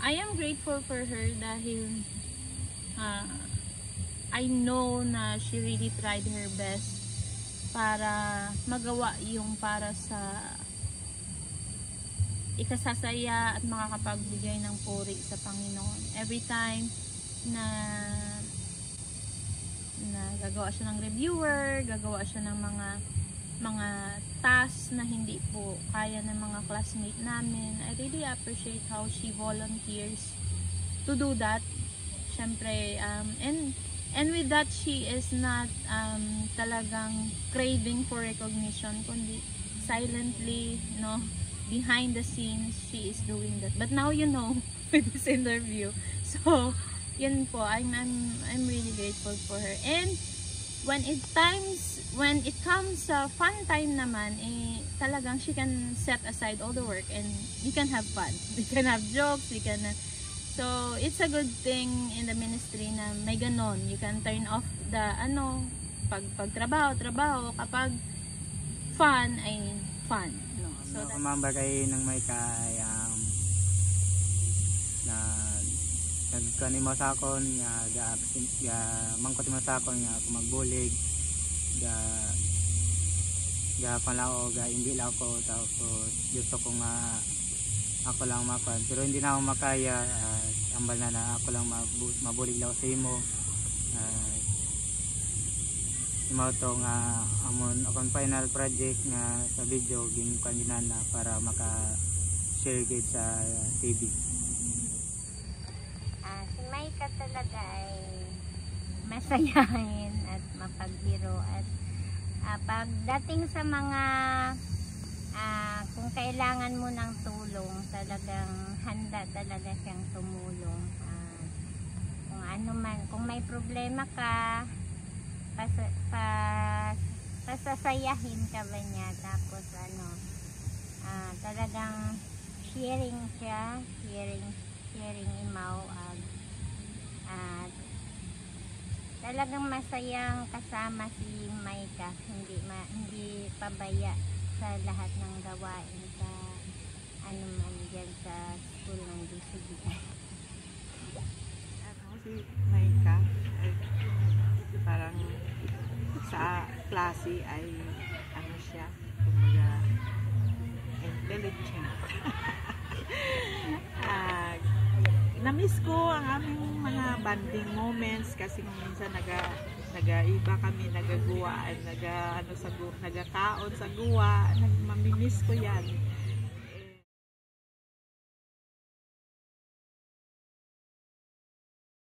I am grateful for her dahil I know na she really tried her best para magawa yung para sa ikasasaya at makakapagbigay ng puri sa Panginoon. Every time na gagawa siya ng reviewer, gagawa siya ng mga tasks na hindi po kaya ng mga classmate namin, I really appreciate how she volunteers to do that. Syempre, and with that, she is not talagang craving for recognition, kundi silently, no, behind the scenes, she is doing that. But now you know with this interview. So, yun po, I'm really grateful for her. And when it comes sa fun time naman, talagang she can set aside all the work and we can have fun. We can have jokes, so it's a good thing in the ministry na may ganon. You can turn off the pag trabaho, kapag fun ay fun. No? So kumambag ay nang may kaya na nagkanimo sa akon nga mangkot mo sa akon nga kumagbulig ga palao ga hindi lang ako tapos gusto ko nga ako lang makan pero hindi na ako makaya ambal na ako lang mabulig lang sa imo imo to nga amon akong final project nga sa video gin kanina para maka share gid sa TV. Si Maika talaga ay masayahin at mapagbiro at pagdating sa mga kung kailangan mo ng tulong, talagang handa talaga siyang tumulong. Kung ano man, kung may problema ka, pasasayahin ka ba niya, tapos talagang sharing siya, sharing imaw, at talagang masayang kasama si Maika, hindi pabaya sa lahat ng gawain sa man dyan sa school ng DCB. Si Maika parang sa klase ay siya, kumbaga intelligent. Na-miss ko ang aming mga bonding moments kasi kung minsan nagaiba kami, nagagawa, nagakaon sa guwa, mamimiss ko yan.